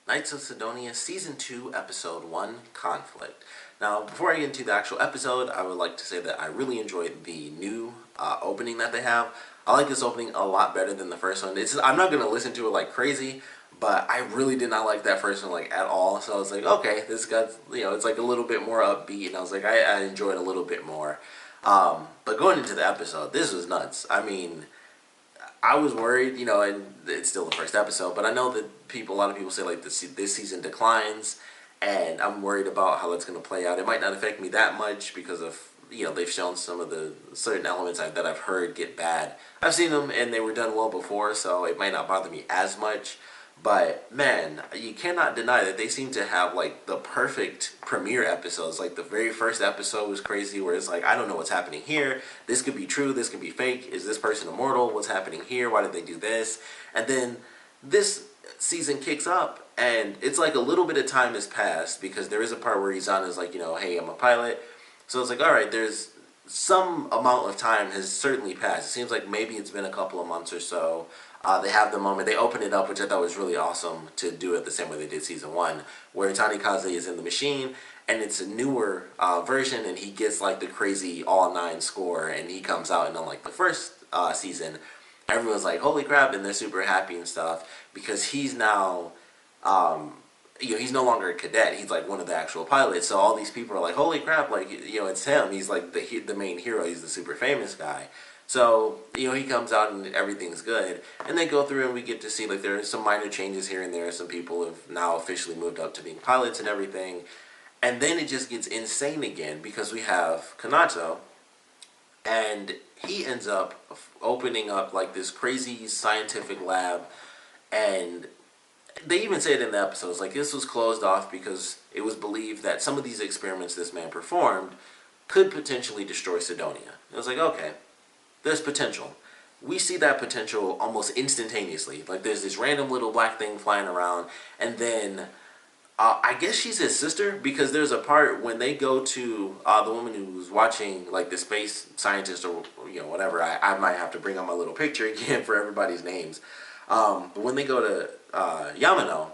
Knights of Sidonia Season 2, Episode 1, Conflict. Now, before I get into the actual episode, I would like to say that I really enjoyed the new opening that they have. I like this opening a lot better than the first one. I'm not going to listen to it like crazy, but I really did not like that first one like at all. So I was like, okay, this got, it's like a little bit more upbeat, and I was like, I enjoyed it a little bit more. But going into the episode, this was nuts. I mean, I was worried, and it's still the first episode, but I know that a lot of people say like this season declines, and I'm worried about how that's going to play out. It might not affect me that much because of, they've shown some of the certain elements that I've heard get bad. I've seen them and they were done well before, so it might not bother me as much. But man, you cannot deny that they seem to have like the perfect premiere episodes. Like the very first episode was crazy, where it's like, I don't know what's happening here. This could be true. This could be fake. Is this person immortal? What's happening here? Why did they do this? And then this season kicks up, and it's like a little bit of time has passed, because there is a part where Izan is like, hey, I'm a pilot. So it's like, all right, there's some amount of time has certainly passed. It seems like maybe it's been a couple of months or so. They have the moment, they open it up, which I thought was really awesome, to do it the same way they did season 1, where Tanikaze is in the machine, and it's a newer version, and he gets like the crazy all 9 score, and he comes out, and unlike the first season, everyone's like, holy crap, and they're super happy and stuff, because he's now, he's no longer a cadet, he's like one of the actual pilots, so all these people are like, holy crap, like, it's him, he's like the main hero, he's the super famous guy. So, he comes out and everything's good. And they go through and we get to see, like, there are some minor changes here and there. Some people have now officially moved up to being pilots and everything. And then it just gets insane again, because we have Kanato, and he ends up opening up, like, this crazy scientific lab. And they even say it in the episodes, like, this was closed off because it was believed that some of these experiments this man performed could potentially destroy Sidonia. It was like, okay, there's potential. We see that potential almost instantaneously. Like, there's this random little black thing flying around, and then I guess she's his sister, because there's a part when they go to the woman who's watching, like, the space scientist or whatever. I might have to bring up my little picture again for everybody's names. But when they go to Yamano,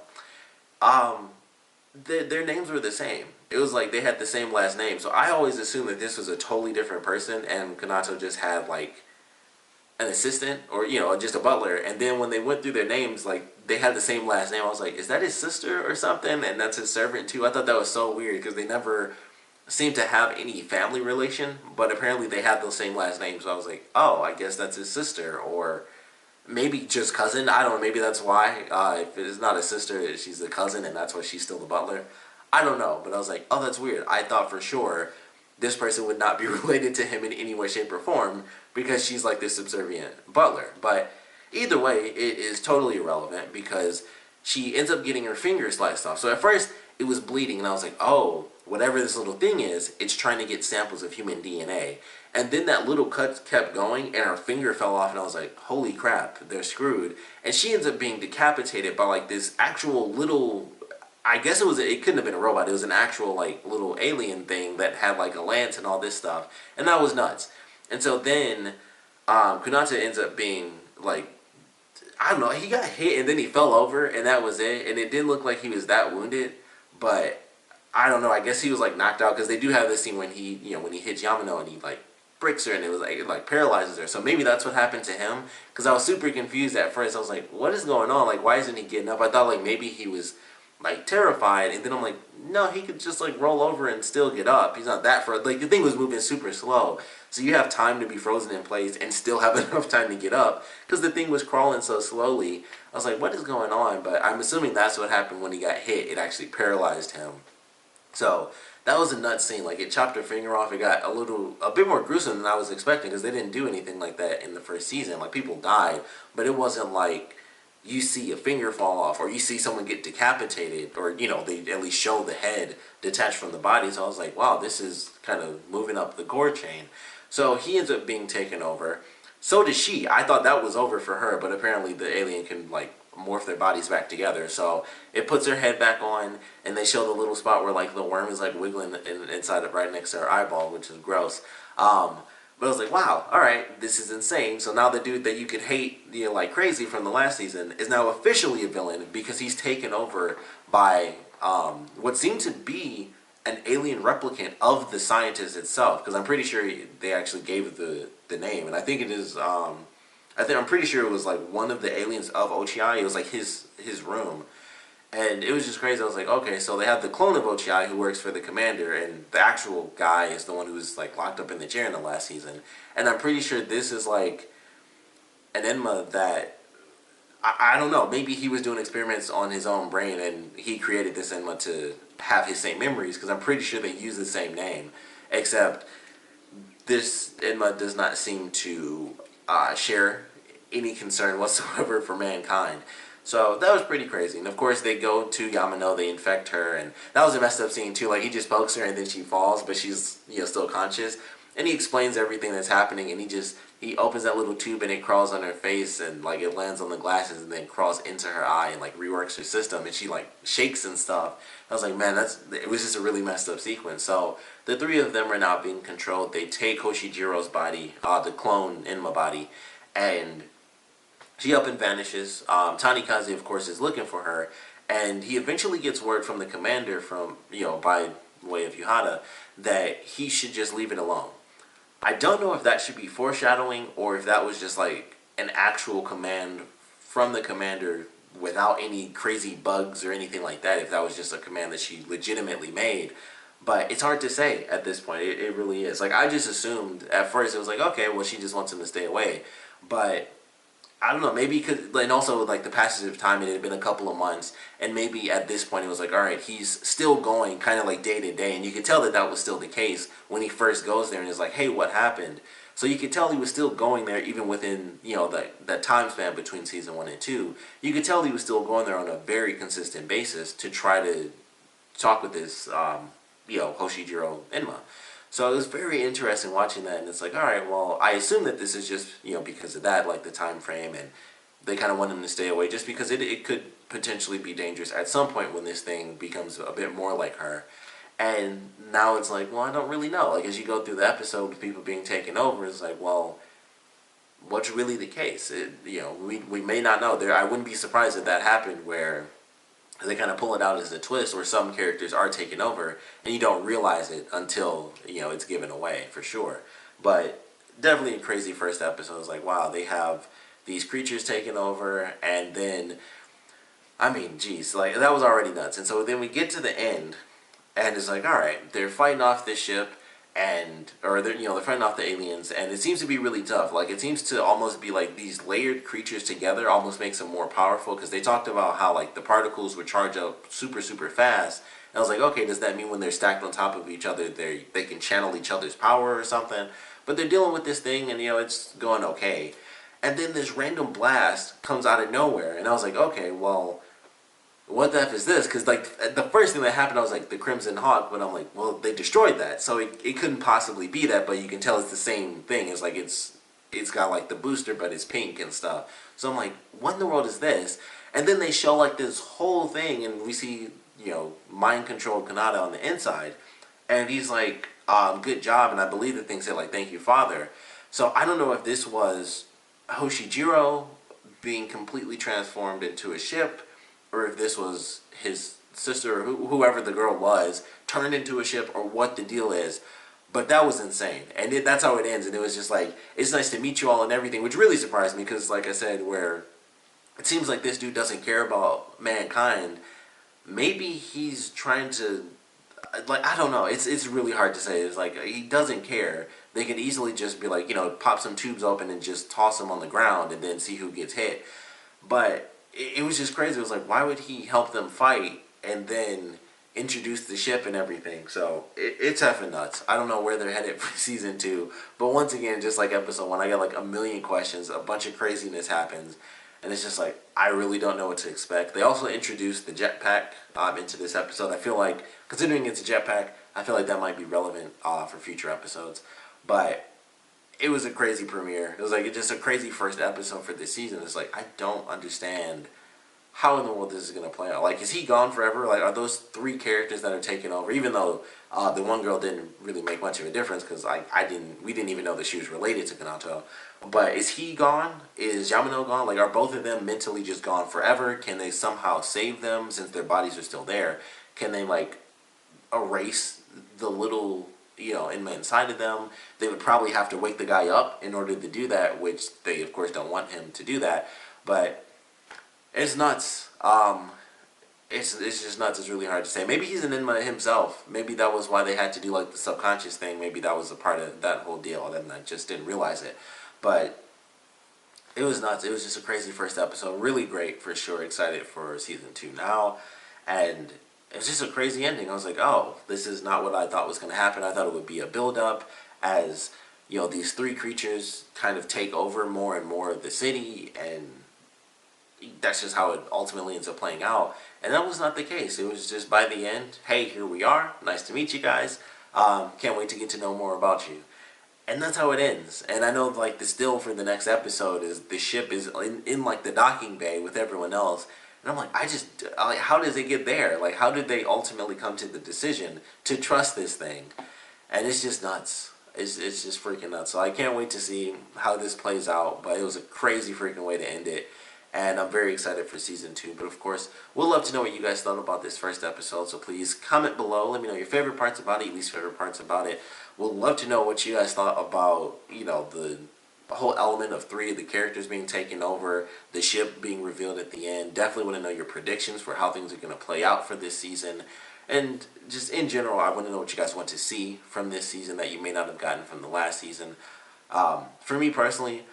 their names were the same. It was like they had the same last name. So I always assumed that this was a totally different person, and Kanato just had like an assistant or just a butler. And then when they went through their names, like they had the same last name. I was like, is that his sister or something? And that's his servant too. I thought that was so weird, because they never seemed to have any family relation, but apparently they had those same last names. So I was like, oh, I guess that's his sister, or maybe just cousin. I don't know. Maybe that's why. If it's not a sister, she's a cousin, and that's why she's still the butler. I don't know. But I was like, oh, that's weird. I thought for sure this person would not be related to him in any way, shape, or form, because she's like this subservient butler. But either way, it is totally irrelevant, because she ends up getting her finger sliced off. So at first, it was bleeding, and I was like, oh, whatever this little thing is, it's trying to get samples of human DNA. And then that little cut kept going, and her finger fell off, and I was like, holy crap, they're screwed. And she ends up being decapitated by like this actual little, I guess it couldn't have been a robot, it was an actual like little alien thing that had like a lance and all this stuff. And that was nuts. And so then Kunata ends up being like, I don't know, he got hit and then he fell over, and that was it. And it didn't look like he was that wounded, but I don't know, I guess he was like knocked out, because they do have this scene when he, when he hits Yamano and he like breaks her, and it like paralyzes her. So maybe that's what happened to him, because I was super confused at first. I was like, what is going on? Like, why isn't he getting up? I thought like maybe he was like terrified, and then I'm like, no, he could just like roll over and still get up. He's not that frozen. Like, the thing was moving super slow, so you have time to be frozen in place and still have enough time to get up, because the thing was crawling so slowly. I was like, what is going on? But I'm assuming that's what happened when he got hit. It actually paralyzed him. So that was a nuts scene. Like, it chopped her finger off. It got a bit more gruesome than I was expecting, because they didn't do anything like that in the first season. Like, people died, but it wasn't like you see a finger fall off, or you see someone get decapitated, or they at least show the head detached from the body. So I was like, wow, this is kind of moving up the gore chain. So he ends up being taken over. So does she. I thought that was over for her, but apparently the alien can like morph their bodies back together. So it puts her head back on, and they show the little spot where like the worm is like wiggling inside of right next to her eyeball, which is gross. But I was like, wow, all right, this is insane. So now the dude that you could hate, like crazy from the last season is now officially a villain because he's taken over by what seemed to be an alien replicant of the scientist itself. Because I'm pretty sure they actually gave the name, and I think it is. I'm pretty sure it was like one of the aliens of Ochi. It was like his room. And it was just crazy. I was like, okay, so they have the clone of Ochi who works for the commander, and the actual guy is the one who was like locked up in the chair in the last season. And I'm pretty sure this is like an enema that I don't know. Maybe he was doing experiments on his own brain, and he created this enema to have his same memories. Because I'm pretty sure they use the same name, except this enema does not seem to share any concern whatsoever for mankind. So that was pretty crazy. And of course they go to Yamano, they infect her, and that was a messed up scene too. Like he just pokes her and then she falls, but she's still conscious. And he explains everything that's happening, and he opens that little tube and it crawls on her face, and like it lands on the glasses and then crawls into her eye and like reworks her system, and she like shakes and stuff. I was like, man, it was just a really messed up sequence. So the three of them are now being controlled. They take Hoshijiro's body, the clone Enma body, and she up and vanishes. Tanikaze, of course, is looking for her, and he eventually gets word from the commander, from by way of Yuhata, that he should just leave it alone. I don't know if that should be foreshadowing or if that was just like an actual command from the commander without any crazy bugs or anything like that. If that was just a command that she legitimately made. But it's hard to say at this point. It really is. Like, I just assumed at first it was like, okay, well, she just wants him to stay away. But I don't know, maybe because, and also like the passage of time, it had been a couple of months, and maybe at this point it was like, all right, he's still going kind of like day to day, and you could tell that that was still the case when he first goes there and is like, hey, what happened? So you could tell he was still going there even within, that time span between season 1 and 2. You could tell he was still going there on a very consistent basis to try to talk with this, Hoshijiro Enma. So it was very interesting watching that, and it's like, all right, well, I assume that this is just, because of that, like the time frame, and they kind of want him to stay away just because it could potentially be dangerous at some point when this thing becomes a bit more like her. And now it's like, well, I don't really know. Like, as you go through the episode with people being taken over, it's like, well, what's really the case? We may not know. I wouldn't be surprised if that happened where they kind of pull it out as a twist where some characters are taken over and you don't realize it until it's given away, for sure. But definitely a crazy first episode. It's like, wow, they have these creatures taken over, and then I mean, geez, like that was already nuts. And so then we get to the end, and it's like, all right, they're fighting off this ship, or they're fighting off the aliens, and it seems to be really tough. Like, it seems to almost be like these layered creatures together almost makes them more powerful, because they talked about how like the particles would charge up super super fast. And I was like, okay, does that mean when they're stacked on top of each other, they can channel each other's power or something? But they're dealing with this thing, and it's going okay. And then this random blast comes out of nowhere, and I was like, okay, well, what the F is this? Because like the first thing that happened, I was like, the Crimson Hawk, but I'm like, well, they destroyed that, so it couldn't possibly be that. But you can tell it's the same thing. It's like it's got like the booster, but it's pink and stuff. So I'm like, what in the world is this? And then they show like this whole thing, and we see mind controlled Kanata on the inside, and he's like, good job. And I believe the thing said like, thank you, Father. So I don't know if this was Hoshijiro being completely transformed into a ship, or if this was his sister, or whoever the girl was, turned into a ship, or what the deal is. But that was insane. And that's how it ends. And it was just like, it's nice to meet you all and everything, which really surprised me, because like I said, where it seems like this dude doesn't care about mankind. Maybe he's trying to, like, I don't know. It's really hard to say. It's like, he doesn't care. They could easily just be like, pop some tubes open and just toss them on the ground and then see who gets hit. But it was just crazy. It was like, why would he help them fight and then introduce the ship and everything? So it's effing nuts. I don't know where they're headed for season 2. But once again, just like episode 1, I got like a million questions. A bunch of craziness happens. And it's just like, I really don't know what to expect. They also introduced the jetpack into this episode. I feel like, considering it's a jetpack, I feel like that might be relevant for future episodes. But it was a crazy premiere. It was like just a crazy first episode for this season. It's like, I don't understand how in the world this is going to play out. Like, is he gone forever? Like, are those three characters that are taking over, even though the one girl didn't really make much of a difference, because we didn't even know that she was related to Kanato. But is he gone? Is Yamano gone? Like, are both of them mentally just gone forever? Can they somehow save them since their bodies are still there? Can they, like, erase the little, inmate inside of them? They would probably have to wake the guy up in order to do that, which they, of course, don't want him to do that. But it's nuts. It's just nuts. It's really hard to say. Maybe he's an Enma himself. Maybe that was why they had to do like the subconscious thing. Maybe that was a part of that whole deal, and I just didn't realize it. But it was nuts. It was just a crazy first episode. Really great for sure. Excited for season 2 now, and it was just a crazy ending. I was like, oh, this is not what I thought was going to happen. I thought it would be a build up as these three creatures kind of take over more and more of the city, and that's just how it ultimately ends up playing out. And that was not the case. It was just by the end, hey, here we are. Nice to meet you guys. Can't wait to get to know more about you. And that's how it ends. And I know like the still for the next episode is the ship is in like the docking bay with everyone else. And I'm like, how does it get there? Like, how did they ultimately come to the decision to trust this thing? And it's just nuts. It's just freaking nuts. So I can't wait to see how this plays out. But it was a crazy freaking way to end it. And I'm very excited for season 2. But of course, we'll love to know what you guys thought about this first episode. So please comment below. Let me know your favorite parts about it, least favorite parts about it. We'll love to know what you guys thought about, the whole element of 3 of the characters being taken over, the ship being revealed at the end. Definitely want to know your predictions for how things are going to play out for this season. And just in general, I want to know what you guys want to see from this season that you may not have gotten from the last season. For me personally,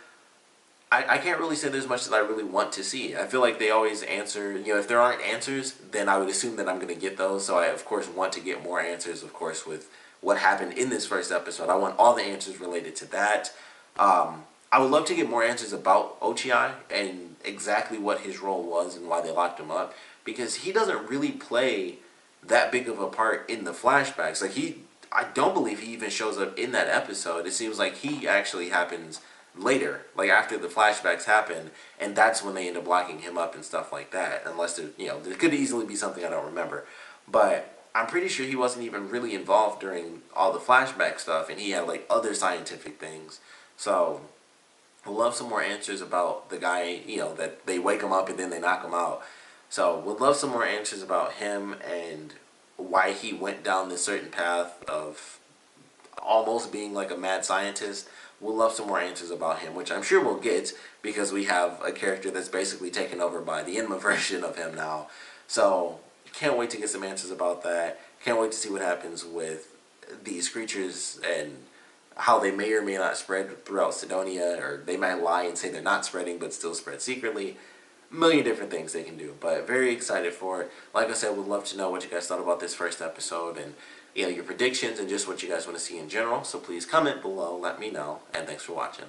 I can't really say there's much that I really want to see. I feel like they always answer, if there aren't answers, then I would assume that I'm going to get those. So I, of course, want to get more answers, of course, with what happened in this first episode. I want all the answers related to that. I would love to get more answers about Ochi and exactly what his role was and why they locked him up. Because he doesn't really play that big of a part in the flashbacks. Like, I don't believe he even shows up in that episode. It seems like he actually happens later, like after the flashbacks happen, and that's when they end up locking him up and stuff like that. Unless there could easily be something I don't remember, but I'm pretty sure he wasn't even really involved during all the flashback stuff, and he had like other scientific things. So we'll love some more answers about the guy, that they wake him up and then they knock him out. So we'll love some more answers about him and why he went down this certain path of almost being like a mad scientist. We'll love some more answers about him, which I'm sure we'll get because we have a character that's basically taken over by the Enma version of him now. So can't wait to get some answers about that. Can't wait to see what happens with these creatures and how they may or may not spread throughout Sidonia, or they might lie and say they're not spreading but still spread secretly. A million different things they can do, but very excited for it. Like I said, we'd love to know what you guys thought about this first episode and your predictions and just what you guys want to see in general. So please comment below, let me know, and thanks for watching.